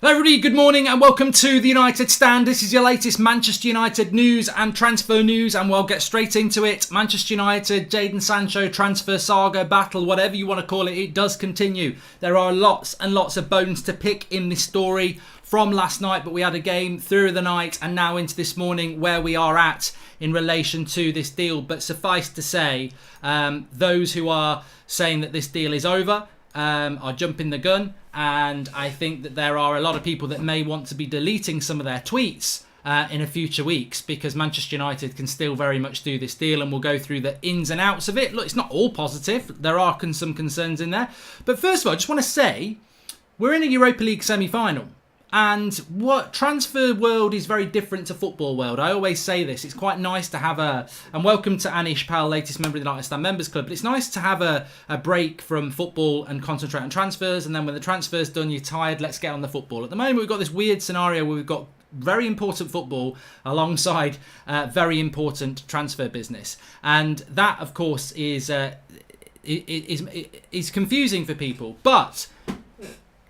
Hello everybody, good morning and welcome to the United Stand. This is your latest Manchester United news and transfer news, and we'll get straight into it. Manchester United, Jadon Sancho, transfer saga, battle, whatever you want to call it, it does continue. There are lots and lots of bones to pick in this story from last night, but we had a game through the night and now into this morning where we are at in relation to this deal. But suffice to say, those who are saying that this deal is over are jumping the gun, and I think that there are a lot of people that may want to be deleting some of their tweets in a future weeks, because Manchester United can still very much do this deal, and we'll go through the ins and outs of it. Look, it's not all positive. There are some concerns in there. But first of all, I just want to say we're in a Europa League semi-final. And what transfer world is very different to football world. I always say this. It's quite nice to have and welcome to Anish Pal, latest member of the United Stand Members Club. But it's nice to have a break from football and concentrate on transfers. And then when the transfer's done, you're tired, let's get on the football. At the moment, we've got this weird scenario where we've got very important football alongside very important transfer business. And that, of course, is confusing for people. But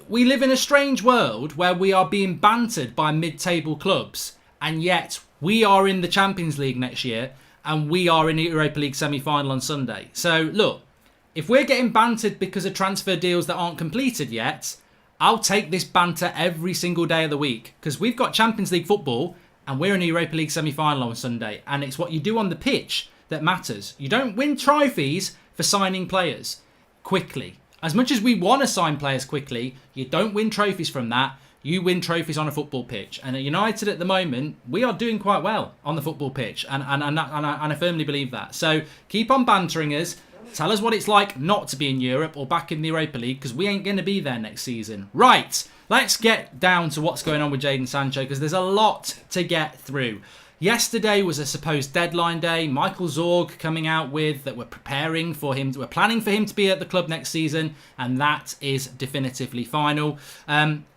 we live in a strange world where we are being bantered by mid-table clubs, and yet we are in the Champions League next year and we are in the Europa League semi-final on Sunday. So look, if we're getting bantered because of transfer deals that aren't completed yet, I'll take this banter every single day of the week, because we've got Champions League football and we're in the Europa League semi-final on Sunday, and it's what you do on the pitch that matters. You don't win trophies for signing players quickly. As much as we want to sign players quickly, you don't win trophies from that. You win trophies on a football pitch. And at United at the moment, we are doing quite well on the football pitch. And I firmly believe that. So keep on bantering us. Tell us what it's like not to be in Europe or back in the Europa League, because we ain't going to be there next season. Right, let's get down to what's going on with Jadon Sancho, because there's a lot to get through. Yesterday was a supposed deadline day. Michael Zorg coming out with that we're planning for him to be at the club next season, and that is definitively final.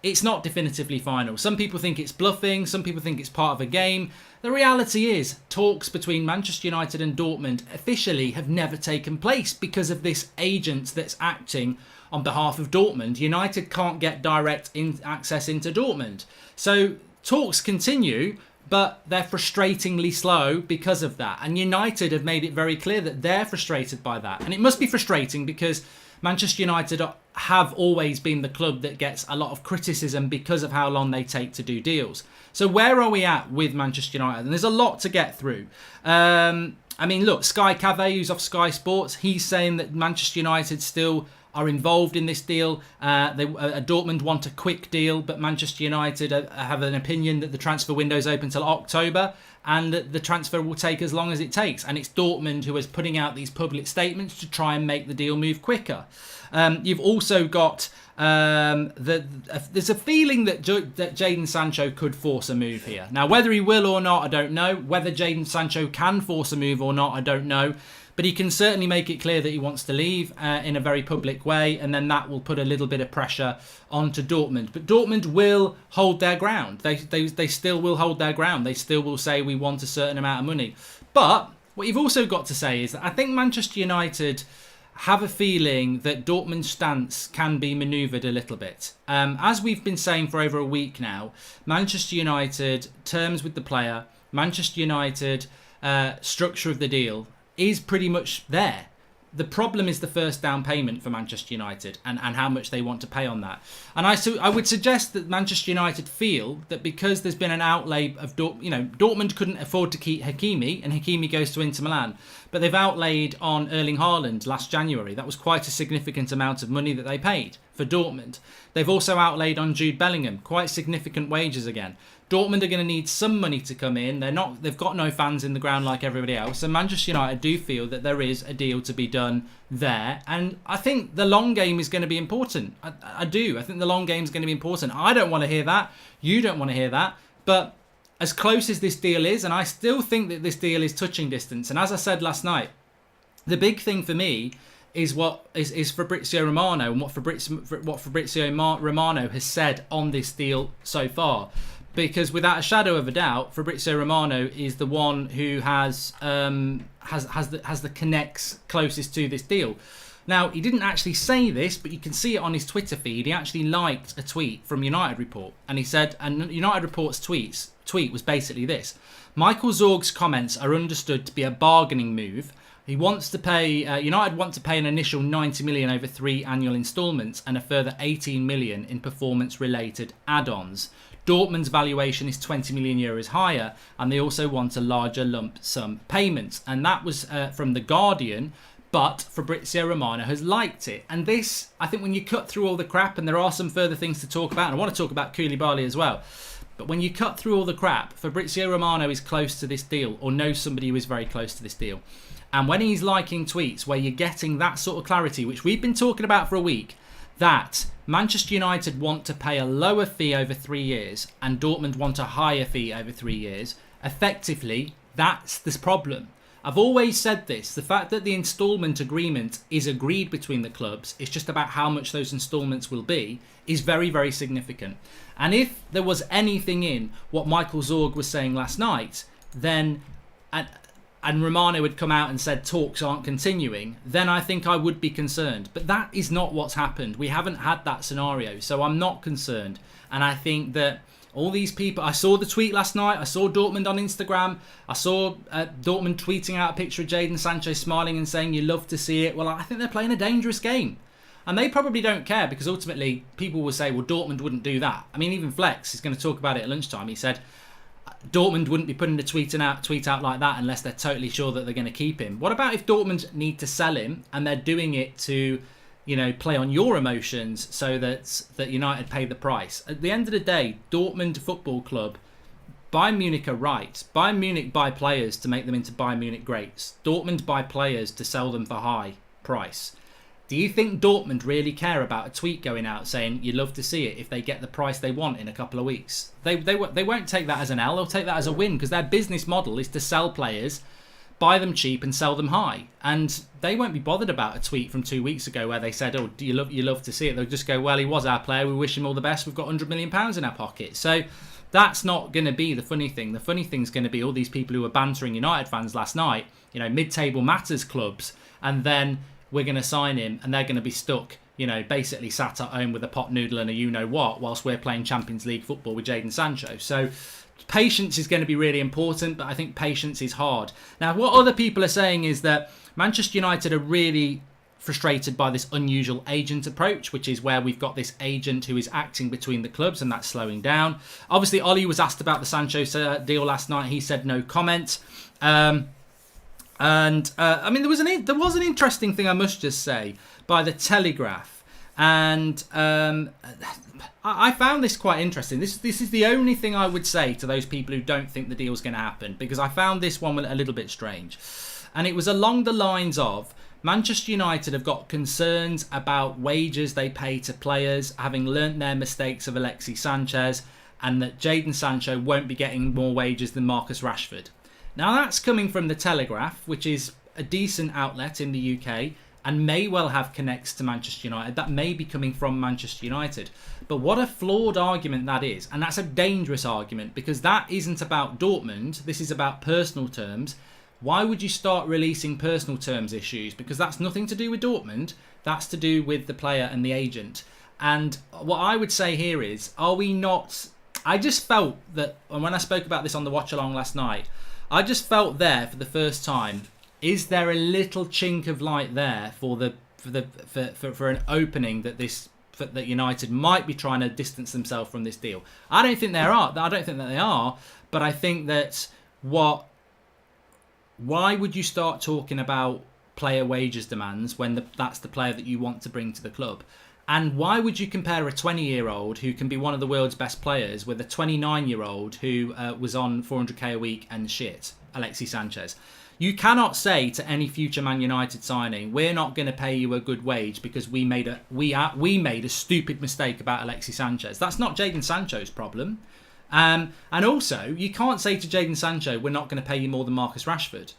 It's not definitively final. Some people think it's bluffing. Some people think it's part of a game. The reality is, talks between Manchester United and Dortmund officially have never taken place because of this agent that's acting on behalf of Dortmund. United can't get direct access into Dortmund. So talks continue, but they're frustratingly slow because of that. And United have made it very clear that they're frustrated by that. And it must be frustrating because Manchester United have always been the club that gets a lot of criticism because of how long they take to do deals. So where are we at with Manchester United? And there's a lot to get through. I mean, look, Sky Cave, who's off Sky Sports, he's saying that Manchester United still are involved in this deal. Dortmund want a quick deal, but Manchester United have an opinion that the transfer window is open till October, and that the transfer will take as long as it takes. And it's Dortmund who is putting out these public statements to try and make the deal move quicker. You've also got there's a feeling that Jadon Sancho could force a move here. Now, whether he will or not, I don't know. Whether Jadon Sancho can force a move or not, I don't know. But he can certainly make it clear that he wants to leave in a very public way, and then that will put a little bit of pressure onto Dortmund. But Dortmund will hold their ground. They still will hold their ground. They still will say we want a certain amount of money. But what you've also got to say is that I think Manchester United have a feeling that Dortmund's stance can be manoeuvred a little bit. As we've been saying for over a week now, Manchester United terms with the player, Manchester United structure of the deal is pretty much there. The problem is the first down payment for Manchester United and how much they want to pay on that. And I would suggest that Manchester United feel that because there's been an outlay of Dortmund couldn't afford to keep Hakimi, and Hakimi goes to Inter Milan, but they've outlaid on Erling Haaland last January. That was quite a significant amount of money that they paid for Dortmund. They've also outlaid on Jude Bellingham, quite significant wages again. Dortmund are going to need some money to come in. They've got no fans in the ground like everybody else. And Manchester United do feel that there is a deal to be done there. And I think the long game is going to be important. I do. I think the long game is going to be important. I don't want to hear that. You don't want to hear that. But as close as this deal is, and I still think that this deal is touching distance. And as I said last night, the big thing for me is what is Fabrizio Romano and what Fabrizio Romano has said on this deal so far. Because without a shadow of a doubt, Fabrizio Romano is the one who has the connects closest to this deal. Now, he didn't actually say this, but you can see it on his Twitter feed. He actually liked a tweet from United Report. And he said, and United Report's tweet was basically this: Michael Zorg's comments are understood to be a bargaining move. He wants to pay, United want to pay an initial 90 million over 3 annual instalments and a further 18 million in performance-related add-ons. Dortmund's valuation is 20 million euros higher, and they also want a larger lump sum payment. And that was from The Guardian. But Fabrizio Romano has liked it. And this, I think when you cut through all the crap, and there are some further things to talk about, and I want to talk about Koulibaly as well, but when you cut through all the crap, Fabrizio Romano is close to this deal, or knows somebody who is very close to this deal. And when he's liking tweets where you're getting that sort of clarity, which we've been talking about for a week, that Manchester United want to pay a lower fee over 3 years and Dortmund want a higher fee over 3 years, effectively, that's this problem. I've always said this, the fact that the instalment agreement is agreed between the clubs, it's just about how much those instalments will be, is very, very significant. And if there was anything in what Michael Zorg was saying last night, then, and Romano had come out and said talks aren't continuing, then I think I would be concerned. But that is not what's happened. We haven't had that scenario, so I'm not concerned. And I think that all these people, I saw the tweet last night, I saw Dortmund on Instagram, I saw Dortmund tweeting out a picture of Jadon Sancho smiling and saying you love to see it. Well, I think they're playing a dangerous game. And they probably don't care, because ultimately people will say, well, Dortmund wouldn't do that. I mean, even Flex is going to talk about it at lunchtime. He said Dortmund wouldn't be putting a tweet out like that unless they're totally sure that they're going to keep him. What about if Dortmund need to sell him and they're doing it to, you know, play on your emotions so that United pay the price? At the end of the day, Dortmund Football Club, Bayern Munich are right. Bayern Munich buy players to make them into Bayern Munich greats. Dortmund buy players to sell them for high price. Do you think Dortmund really care about a tweet going out saying you'd love to see it if they get the price they want in a couple of weeks? They won't take that as an L, they'll take that as a win, because their business model is to sell players, buy them cheap and sell them high. And they won't be bothered about a tweet from 2 weeks ago where they said, oh, do you love to see it? They'll just go, well, he was our player, we wish him all the best, we've got £100 million in our pocket. So that's not going to be the funny thing. The funny thing's going to be all these people who were bantering United fans last night, you know, mid-table matters clubs, and then we're going to sign him and they're going to be stuck, you know, basically sat at home with a pot noodle and a you-know-what whilst we're playing Champions League football with Jadon Sancho. So patience is going to be really important, but I think patience is hard. Now, what other people are saying is that Manchester United are really frustrated by this unusual agent approach, which is where we've got this agent who is acting between the clubs, and that's slowing down. Obviously, Ollie was asked about the Sancho deal last night. He said no comment. I mean, there was an interesting thing, I must just say, by the Telegraph, and I found this quite interesting. This is the only thing I would say to those people who don't think the deal's going to happen, because I found this one a little bit strange, and it was along the lines of Manchester United have got concerns about wages they pay to players, having learnt their mistakes of Alexis Sanchez, and that Jadon Sancho won't be getting more wages than Marcus Rashford. Now, that's coming from the Telegraph, which is a decent outlet in the UK and may well have connects to Manchester United. That may be coming from Manchester United. But what a flawed argument that is. And that's a dangerous argument, because that isn't about Dortmund. This is about personal terms. Why would you start releasing personal terms issues? Because that's nothing to do with Dortmund. That's to do with the player and the agent. And what I would say here is, are we not... I just felt that, and when I spoke about this on the watch along last night, I just felt there for the first time, is there a little chink of light there for an opening that United might be trying to distance themselves from this deal? I don't think there are. I don't think that they are. But I think that why would you start talking about player wages demands when that's the player that you want to bring to the club? And why would you compare a 20-year-old who can be one of the world's best players with a 29-year-old who was on 400k a week and shit, Alexis Sanchez? You cannot say to any future Man United signing, we're not going to pay you a good wage because we made a stupid mistake about Alexis Sanchez. That's not Jadon Sancho's problem. And also, you can't say to Jadon Sancho, we're not going to pay you more than Marcus Rashford.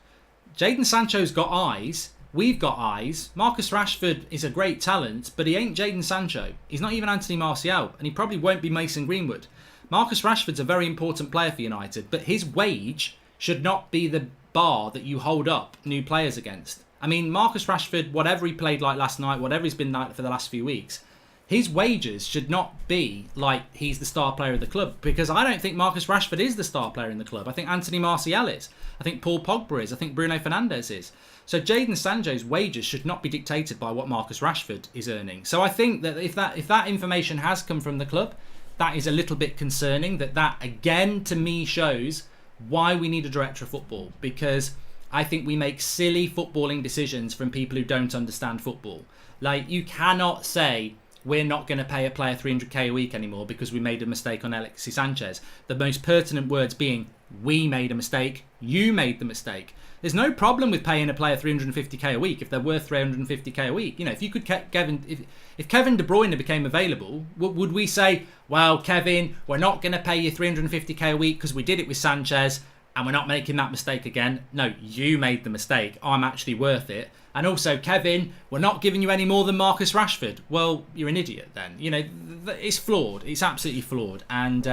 Jadon Sancho's got eyes. We've got eyes. Marcus Rashford is a great talent, but he ain't Jadon Sancho. He's not even Anthony Martial, and he probably won't be Mason Greenwood. Marcus Rashford's a very important player for United, but his wage should not be the bar that you hold up new players against. I mean, Marcus Rashford, whatever he played like last night, whatever he's been like for the last few weeks, his wages should not be like he's the star player of the club, because I don't think Marcus Rashford is the star player in the club. I think Anthony Martial is. I think Paul Pogba is. I think Bruno Fernandes is. So Jadon Sancho's wages should not be dictated by what Marcus Rashford is earning. So I think that if that information has come from the club, that is a little bit concerning. That again to me shows why we need a director of football, because I think we make silly footballing decisions from people who don't understand football. Like, you cannot say we're not going to pay a player 300k a week anymore because we made a mistake on Alexis Sanchez. The most pertinent words being, we made a mistake, you made the mistake. There's no problem with paying a player 350k a week if they're worth 350k a week. You know, if you could if Kevin De Bruyne became available, would we say, well, Kevin, we're not going to pay you 350k a week because we did it with Sanchez and we're not making that mistake again? No, you made the mistake. I'm actually worth it. And also, Kevin, we're not giving you any more than Marcus Rashford. Well, you're an idiot then. You know, it's flawed. It's absolutely flawed. And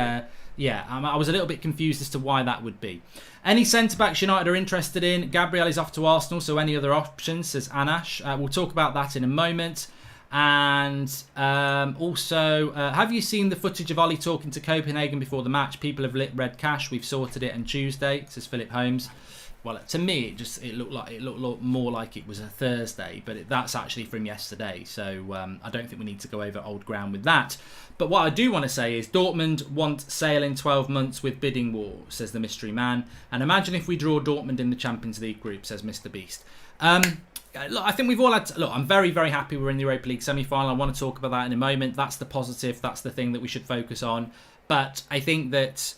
yeah, I was a little bit confused as to why that would be. Any centre-backs United are interested in? Gabriel is off to Arsenal, so any other options, says Anash. We'll talk about that in a moment. And also, have you seen the footage of Ollie talking to Copenhagen before the match? People have lit red cash. We've sorted it on Tuesday, says Philip Holmes. Well, to me, it looked more like it was a Thursday, but that's actually from yesterday. So I don't think we need to go over old ground with that. But what I do want to say is Dortmund want Sale in 12 months with bidding war, says the mystery man. And imagine if we draw Dortmund in the Champions League group, says Mr. Beast. Look, I think we've all had... Look, I'm very, very happy we're in the Europa League semi-final. I want to talk about that in a moment. That's the positive. That's the thing that we should focus on. But I think that...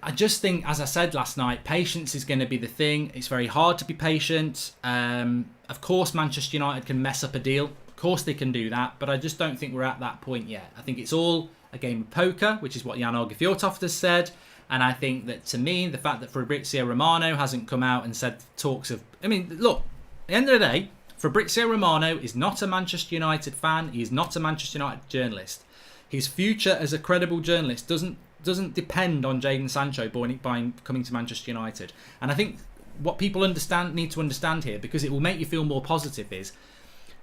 I just think, as I said last night, patience is going to be the thing. It's very hard to be patient. Of course, Manchester United can mess up a deal. Of course they can do that. But I just don't think we're at that point yet. I think it's all a game of poker, which is what Jan Åge Fjørtoft has said. And I think that, to me, the fact that Fabrizio Romano hasn't come out and said talks of... I mean, look, at the end of the day, Fabrizio Romano is not a Manchester United fan. He is not a Manchester United journalist. His future as a credible journalist doesn't depend on Jadon Sancho coming to Manchester United. And I think what people need to understand here, because it will make you feel more positive, is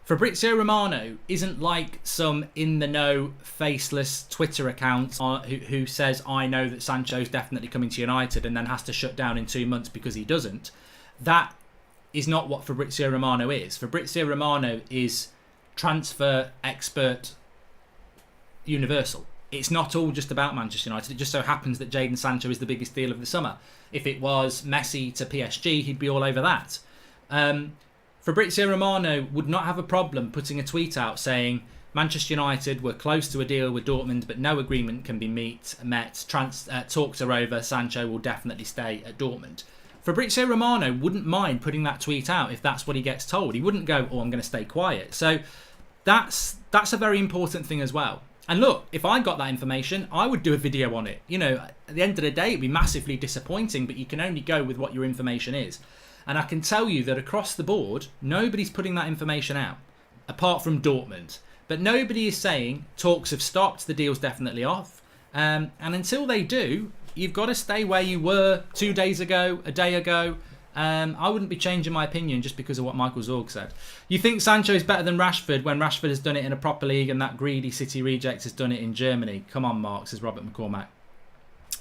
Fabrizio Romano isn't like some in-the-know, faceless Twitter account who says, I know that Sancho's definitely coming to United, and then has to shut down in 2 months because he doesn't. That is not what Fabrizio Romano is. Fabrizio Romano is transfer expert universal. It's not all just about Manchester United. It just so happens that Jadon Sancho is the biggest deal of the summer. If it was Messi to PSG, he'd be all over that. Fabrizio Romano would not have a problem putting a tweet out saying Manchester United were close to a deal with Dortmund, but no agreement can be met. Talks are over. Sancho will definitely stay at Dortmund. Fabrizio Romano wouldn't mind putting that tweet out if that's what he gets told. He wouldn't go, oh, I'm going to stay quiet. So that's a very important thing as well. And look, if I got that information, I would do a video on it. You know, at the end of the day, it'd be massively disappointing, but you can only go with what your information is. And I can tell you that across the board, nobody's putting that information out, apart from Dortmund. But nobody is saying talks have stopped, the deal's definitely off. And until they do, you've got to stay where you were 2 days ago, a day ago. I wouldn't be changing my opinion just because of what Michael Zorg said. You think Sancho is better than Rashford when Rashford has done it in a proper league and that greedy City reject has done it in Germany? Come on, Mark, says Robert McCormack.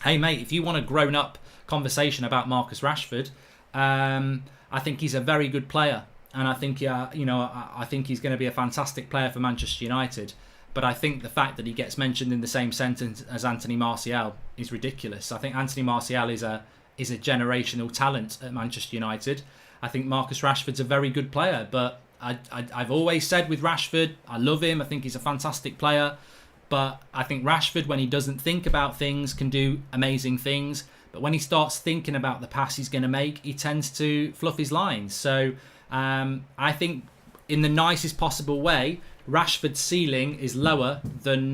Hey, mate, if you want a grown-up conversation about Marcus Rashford, I think he's a very good player. And I think, I think he's going to be a fantastic player for Manchester United. But I think the fact that he gets mentioned in the same sentence as Anthony Martial is ridiculous. I think Anthony Martial is a generational talent at Manchester United. I think Marcus Rashford's a very good player, but I've always said with Rashford, I love him. I think he's a fantastic player, but I think Rashford, when he doesn't think about things, can do amazing things. But when he starts thinking about the pass he's going to make, he tends to fluff his lines. So I think in the nicest possible way, Rashford's ceiling is lower than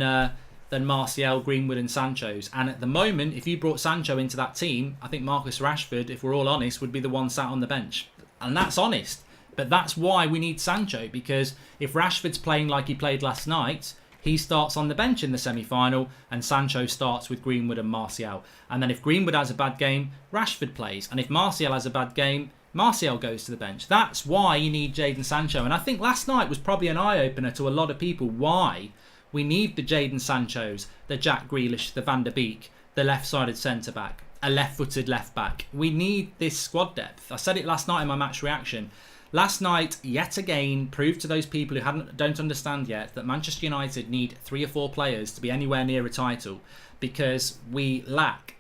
Martial, Greenwood and Sancho's. And at the moment, if you brought Sancho into that team, I think Marcus Rashford, if we're all honest, would be the one sat on the bench. And that's honest. But that's why we need Sancho, because if Rashford's playing like he played last night, he starts on the bench in the semi-final and Sancho starts with Greenwood and Martial. And then if Greenwood has a bad game, Rashford plays. And if Martial has a bad game, Martial goes to the bench. That's why you need Jadon Sancho. And I think last night was probably an eye-opener to a lot of people why we need the Jadon Sanchos, the Jack Grealish, the Van der Beek, the left-sided centre-back, a left-footed left-back. We need this squad depth. I said it last night in my match reaction. Last night, yet again, proved to those people who don't understand yet that Manchester United need 3 or 4 players to be anywhere near a title because we lack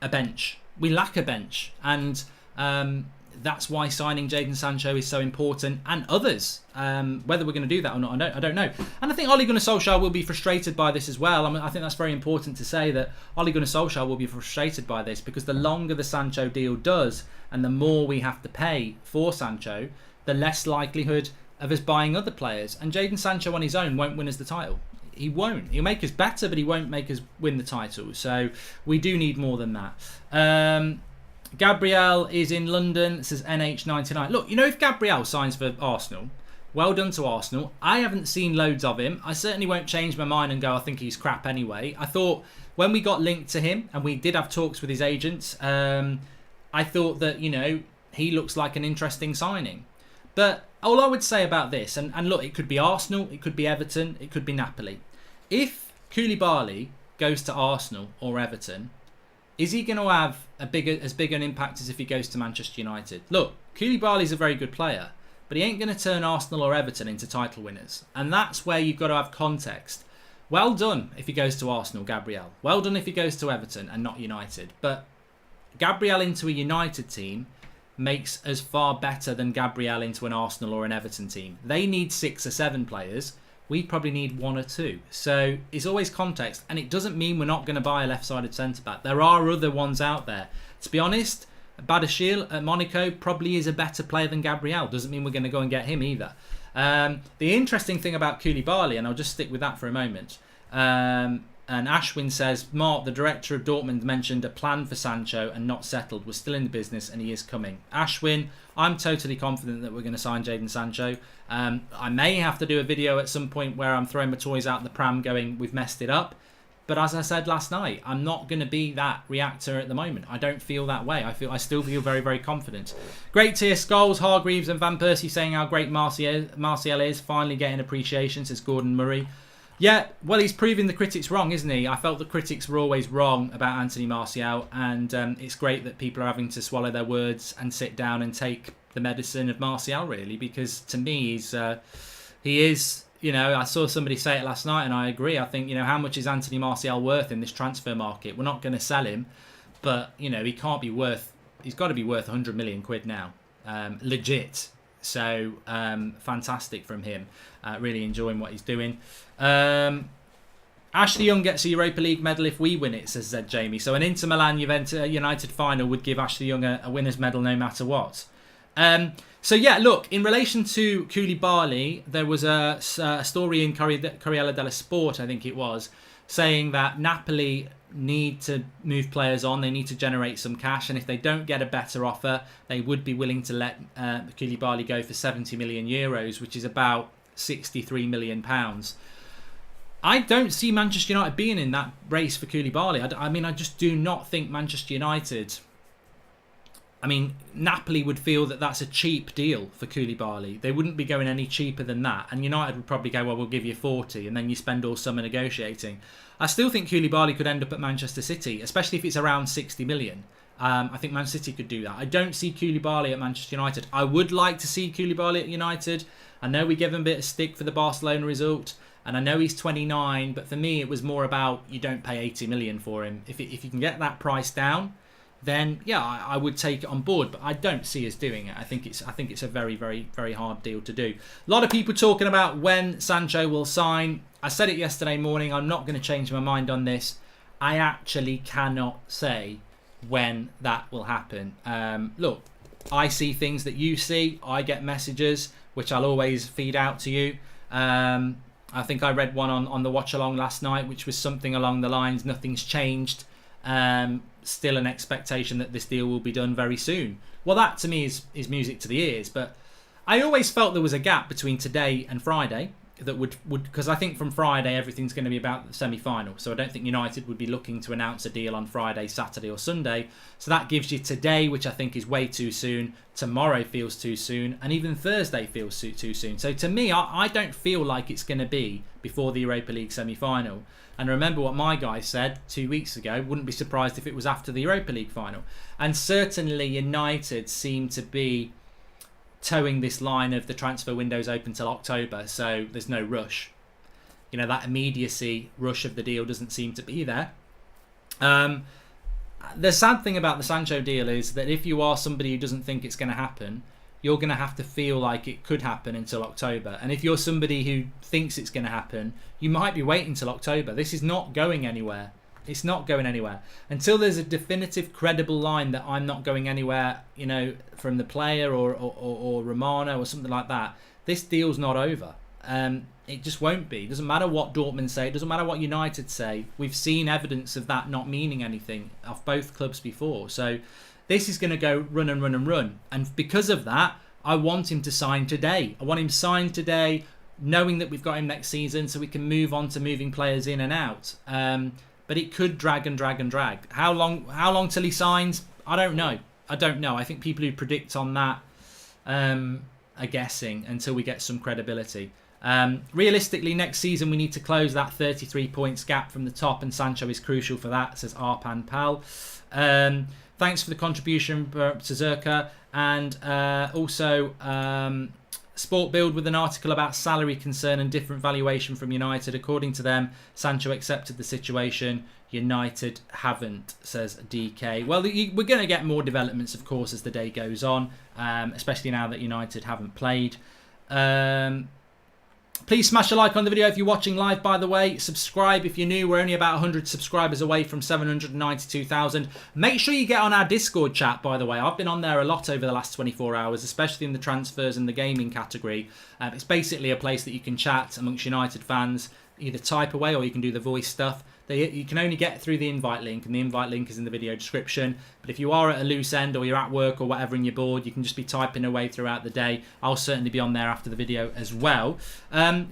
a bench. We lack a bench. And that's why signing Jadon Sancho is so important, and others. Whether we're going to do that or not, I don't know. And I think Ole Gunnar Solskjaer will be frustrated by this as well. I mean, I think that's very important to say that Ole Gunnar Solskjaer will be frustrated by this because the longer the Sancho deal does and the more we have to pay for Sancho, the less likelihood of us buying other players. And Jadon Sancho on his own won't win us the title. He won't. He'll make us better, but he won't make us win the title. So we do need more than that. Gabriel is in London, says NH99. Look, if Gabriel signs for Arsenal, well done to Arsenal. I haven't seen loads of him. I certainly won't change my mind and go, I think he's crap anyway. I thought when we got linked to him, and we did have talks with his agents, I thought that, he looks like an interesting signing. But all I would say about this, and look, it could be Arsenal, it could be Everton, it could be Napoli. If Koulibaly goes to Arsenal or Everton, is he going to have as big an impact as if he goes to Manchester United? Look, Koulibaly's a very good player, but he ain't going to turn Arsenal or Everton into title winners. And that's where you've got to have context. Well done if he goes to Arsenal, Gabriel. Well done if he goes to Everton and not United. But Gabriel into a United team makes us far better than Gabriel into an Arsenal or an Everton team. They need 6 or 7 players. We probably need 1 or 2. So it's always context. And it doesn't mean we're not going to buy a left-sided centre-back. There are other ones out there. To be honest, Badiashile at Monaco probably is a better player than Gabriel. Doesn't mean we're going to go and get him either. The interesting thing about Koulibaly, and I'll just stick with that for a moment, and Ashwin says, Mark, the director of Dortmund, mentioned a plan for Sancho and not settled. We're still in the business and he is coming. Ashwin, I'm totally confident that we're going to sign Jadon Sancho. I may have to do a video at some point where I'm throwing my toys out the pram going, we've messed it up. But as I said last night, I'm not going to be that reactor at the moment. I don't feel that way. I still feel very, very confident. Great tier Scholes, Hargreaves and Van Persie saying how great Martial is. Finally getting appreciation, says Gordon Murray. Yeah, well, he's proving the critics wrong, isn't he? I felt the critics were always wrong about Anthony Martial, and it's great that people are having to swallow their words and sit down and take the medicine of Martial, really, because to me, he is, I saw somebody say it last night, and I agree. I think, how much is Anthony Martial worth in this transfer market? We're not going to sell him, but, he's got to be worth £100 million now, legit. So, fantastic from him. Really enjoying what he's doing. Ashley Young gets a Europa League medal if we win it, says Zed Jamie. So an Inter Milan United final would give Ashley Young a winner's medal no matter what. So yeah, look, in relation to Koulibaly, there was a story in Corriere dello Sport, I think it was, saying that Napoli need to move players on. They need to generate some cash, and if they don't get a better offer, they would be willing to let Koulibaly go for 70 million euros, which is about 63 million pounds. I don't see Manchester United being in that race for Koulibaly. I just do not think Manchester United... Napoli would feel that that's a cheap deal for Koulibaly. They wouldn't be going any cheaper than that. And United would probably go, well, we'll give you 40, and then you spend all summer negotiating. I still think Koulibaly could end up at Manchester City, especially if it's around 60 million. I think Man City could do that. I don't see Koulibaly at Manchester United. I would like to see Koulibaly at United. I know we gave him a bit of stick for the Barcelona result, and I know he's 29, but for me it was more about you don't pay 80 million for him. If you can get that price down, then yeah, I would take it on board, but I don't see us doing it. I think it's a very, very, very hard deal to do. A lot of people talking about when Sancho will sign. I said it yesterday morning. I'm not going to change my mind on this. I actually cannot say when that will happen. Look, I see things that you see. I get messages which I'll always feed out to you. I think I read one on the watch along last night, which was something along the lines, nothing's changed. Still an expectation that this deal will be done very soon. Well, that to me is music to the ears, but I always felt there was a gap between today and Friday. that would because I think from Friday everything's going to be about the semi-final. So I don't think United would be looking to announce a deal on Friday, Saturday or Sunday. So that gives you today, which I think is way too soon. Tomorrow feels too soon, and even Thursday feels too soon. So to me, I don't feel like it's going to be before the Europa League semi-final. And remember what my guy said 2 weeks ago, wouldn't be surprised if it was after the Europa League final. And certainly United seem to be towing this line of the transfer window's open till October, so there's no rush. You know, that immediacy rush of the deal doesn't seem to be there. The sad thing about the Sancho deal is that if you are somebody who doesn't think it's going to happen, you're going to have to feel like it could happen until October. And if you're somebody who thinks it's going to happen, you might be waiting till October. This is not going anywhere. It's not going anywhere. Until there's a definitive, credible line that I'm not going anywhere, you know, from the player or Romano or something like that, this deal's not over. It just won't be. It doesn't matter what Dortmund say. It doesn't matter what United say. We've seen evidence of that not meaning anything off both clubs before. So this is going to go run and run and run. And because of that, I want him to sign today. I want him signed today, knowing that we've got him next season so we can move on to moving players in and out. But it could drag and drag and drag. How long till he signs? I don't know. I think people who predict on that are guessing until we get some credibility. Realistically, next season we need to close that 33 points gap from the top, and Sancho is crucial for that, says Arpan Pal. Thanks for the contribution to Zerka, and also Sport Build with an article about salary concern and different valuation from United. According to them, Sancho accepted the situation. United haven't, says DK. Well, we're going to get more developments, of course, as the day goes on, especially now that United haven't played. Please smash a like on the video if you're watching live, by the way. Subscribe if you're new. We're only about 100 subscribers away from 792,000. Make sure you get on our Discord chat, by the way. I've been on there a lot over the last 24 hours, especially in the transfers and the gaming category. It's basically a place that you can chat amongst United fans, either type away or you can do the voice stuff. You can only get through the invite link, and the invite link is in the video description. But if you are at a loose end or you're at work or whatever and you're bored, you can just be typing away throughout the day. I'll certainly be on there after the video as well.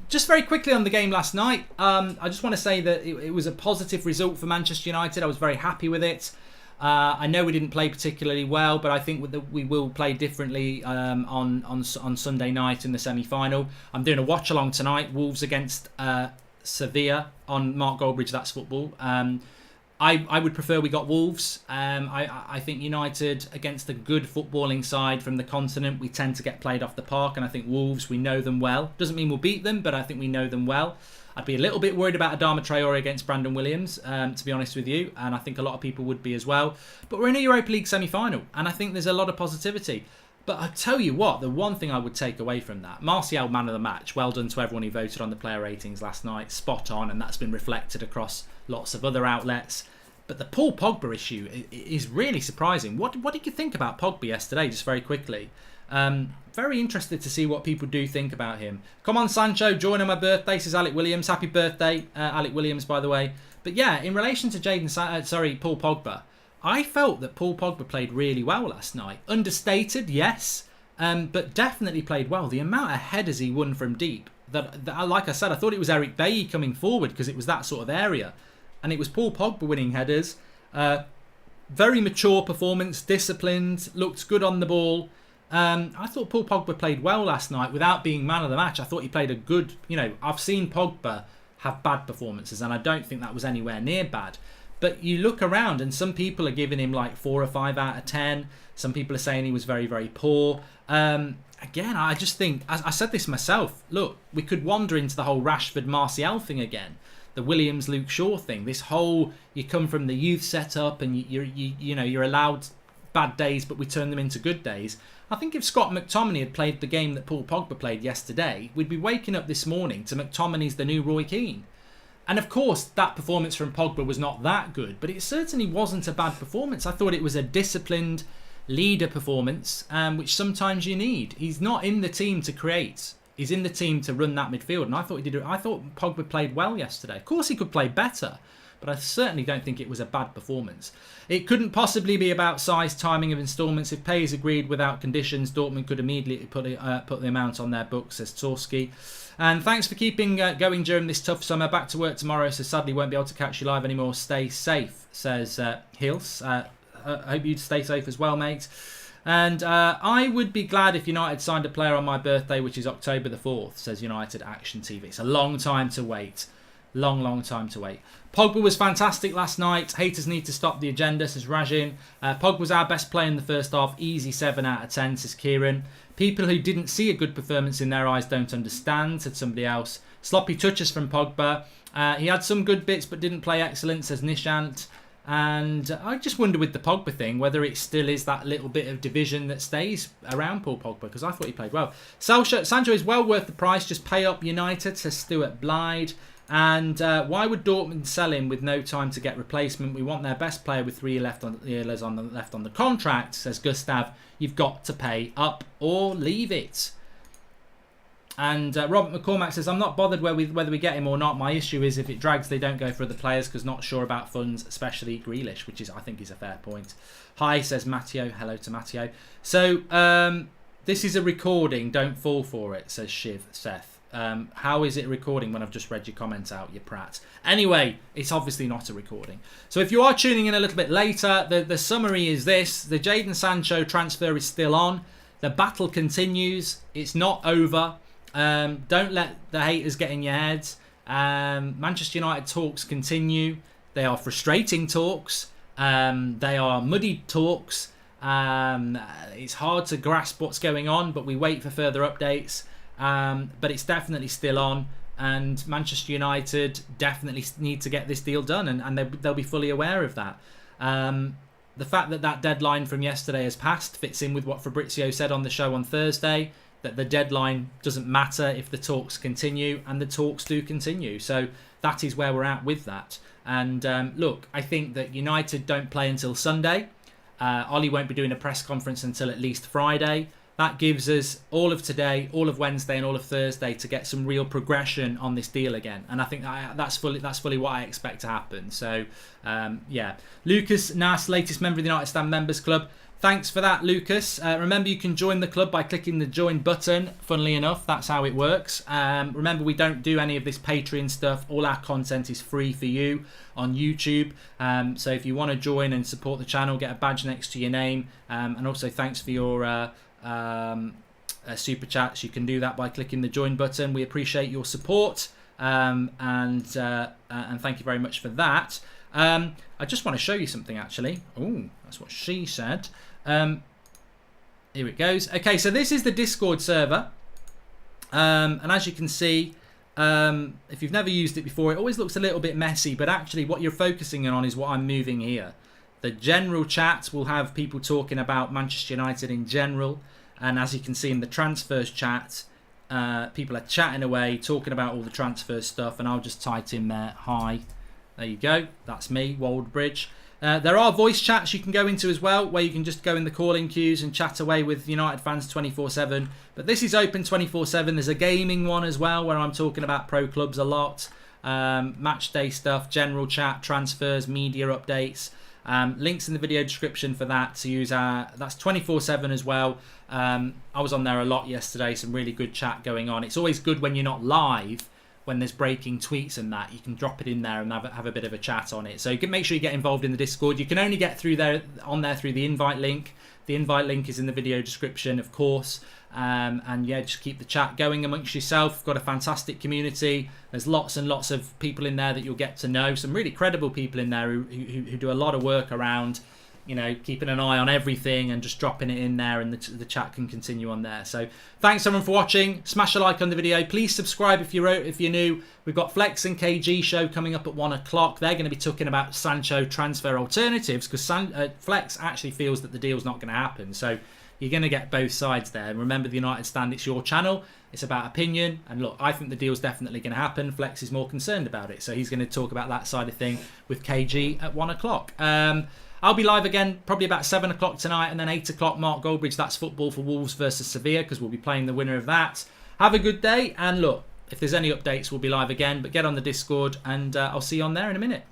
Just very quickly on the game last night, I just want to say that it was a positive result for Manchester United. I was very happy with it. I know we didn't play particularly well, but I think that we will play differently on Sunday night in the semi-final. I'm doing a watch-along tonight, Wolves against Sevilla on Mark Goldbridge, That's Football. I would prefer we got Wolves. I think United against a good footballing side from the continent, we tend to get played off the park, and I think Wolves, we know them well. Doesn't mean we'll beat them, but I think we know them well. I'd be a little bit worried about Adama Traore against Brandon Williams, to be honest with you, and I think a lot of people would be as well. But we're in a Europa League semi-final, and I think there's a lot of positivity. But I tell you what, the one thing I would take away from that, Martial, man of the match. Well done to everyone who voted on the player ratings last night. Spot on, and that's been reflected across lots of other outlets. But the Paul Pogba issue is really surprising. What did you think about Pogba yesterday, just very quickly? Very interested to see what people do think about him. Come on, Sancho, join on my birthday, says Alec Williams. Happy birthday, Alec Williams, by the way. But yeah, in relation to Paul Pogba, I felt that Paul Pogba played really well last night. Understated, yes, but definitely played well. The amount of headers he won from deep, that like I said, I thought it was Eric Bailly coming forward because it was that sort of area. And it was Paul Pogba winning headers. Very mature performance, disciplined, looked good on the ball. I thought Paul Pogba played well last night without being man of the match. I thought he played a good, I've seen Pogba have bad performances, and I don't think that was anywhere near bad. But you look around and some people are giving him like 4 or 5 out of 10. Some people are saying he was very, very poor. Again, I just think, I said this myself, look, we could wander into the whole Rashford Martial thing again. The Williams Luke Shaw thing. This whole, you come from the youth setup and you're allowed bad days, but we turn them into good days. I think if Scott McTominay had played the game that Paul Pogba played yesterday, we'd be waking up this morning to McTominay's the new Roy Keane. And of course, that performance from Pogba was not that good, but it certainly wasn't a bad performance. I thought it was a disciplined leader performance, which sometimes you need. He's not in the team to create. He's in the team to run that midfield, and I thought he did. I thought Pogba played well yesterday. Of course, he could play better, but I certainly don't think it was a bad performance. It couldn't possibly be about size, timing of instalments. If pay is agreed without conditions, Dortmund could immediately put the amount on their books, says Torski. And thanks for keeping going during this tough summer. Back to work tomorrow, so sadly won't be able to catch you live anymore. Stay safe, says Hills. I hope you stay safe as well, mate. And I would be glad if United signed a player on my birthday, which is October the 4th, says United Action TV. It's a long time to wait. Long time to wait. Pogba was fantastic last night. Haters need to stop the agenda, says Rajin. Pogba was our best player in the first half. Easy 7 out of 10, says Kieran. People who didn't see a good performance in their eyes don't understand, said somebody else. Sloppy touches from Pogba. He had some good bits but didn't play excellent, says Nishant. And I just wonder with the Pogba thing whether it still is that little bit of division that stays around Paul Pogba, because I thought he played well. Sancho is well worth the price. Just pay up, United, says Stuart Blyde. And why would Dortmund sell him with no time to get replacement? We want their best player with 3 years left on the contract, says Gustav. You've got to pay up or leave it. And Robert McCormack says, I'm not bothered whether we get him or not. My issue is if it drags, they don't go for other players because not sure about funds, especially Grealish, which I think is a fair point. Hi, says Matteo. Hello to Matteo. So this is a recording. Don't fall for it, says Shiv Seth. How is it a recording when I've just read your comments out, you prat? Anyway, it's obviously not a recording. So if you are tuning in a little bit later, the summary is this. The Jadon Sancho transfer is still on. The battle continues. It's not over. Don't let the haters get in your heads. Manchester United talks continue. They are frustrating talks. They are muddied talks. It's hard to grasp what's going on, but we wait for further updates. But it's definitely still on, and Manchester United definitely need to get this deal done, and they'll be fully aware of that. The fact that deadline from yesterday has passed fits in with what Fabrizio said on the show on Thursday, that the deadline doesn't matter if the talks continue, and the talks do continue. So that is where we're at with that. And look, I think that United don't play until Sunday. Ollie won't be doing a press conference until at least Friday. That gives us all of today, all of Wednesday and all of Thursday to get some real progression on this deal again. And I think that's fully what I expect to happen. So, yeah. Lucas Nas, latest member of the United Stand Members Club. Thanks for that, Lucas. Remember, you can join the club by clicking the join button. Funnily enough, that's how it works. Remember, we don't do any of this Patreon stuff. All our content is free for you on YouTube. So if you want to join and support the channel, get a badge next to your name. And also, thanks for your super chats. You can do that by clicking the join button. We appreciate your support, and thank you very much for that. I just want to show you something actually. Oh, that's what she said. Here it goes. Okay, so this is the Discord server, and as you can see, if you've never used it before, it always looks a little bit messy, but actually what you're focusing on is what I'm moving here. The general chat will have people talking about Manchester United in general. And as you can see in the transfers chat, people are chatting away, talking about all the transfer stuff. And I'll just type in there, hi. There you go. That's me, Waldbridge. There are voice chats you can go into as well, where you can just go in the calling queues and chat away with United fans 24/7. But this is open 24/7. There's a gaming one as well, where I'm talking about pro clubs a lot. Match day stuff, general chat, transfers, media updates. Links in the video description for that to use. That's 24/7 as well. I was on there a lot yesterday. Some really good chat going on. It's always good when you're not live, when there's breaking tweets and that. You can drop it in there and have a bit of a chat on it. So you can make sure you get involved in the Discord. You can only get through there through the invite link. The invite link is in the video description, of course. And yeah, just keep the chat going amongst yourself. We've got a fantastic community. There's lots and lots of people in there that you'll get to know. Some really credible people in there who do a lot of work around, keeping an eye on everything and just dropping it in there, and the chat can continue on there. So thanks everyone for watching. Smash a like on the video. Please subscribe if you're new. We've got Flex and KG show coming up at 1 o'clock. They're going to be talking about Sancho transfer alternatives, because Flex actually feels that the deal's not going to happen. So you're going to get both sides there. And remember, the United Stand, it's your channel. It's about opinion. And look, I think the deal's definitely going to happen. Flex is more concerned about it. So he's going to talk about that side of thing with KG at 1 o'clock. I'll be live again probably about 7 o'clock tonight, and then 8 o'clock, Mark Goldbridge. That's football for Wolves versus Sevilla, because we'll be playing the winner of that. Have a good day. And look, if there's any updates, we'll be live again. But get on the Discord, and I'll see you on there in a minute.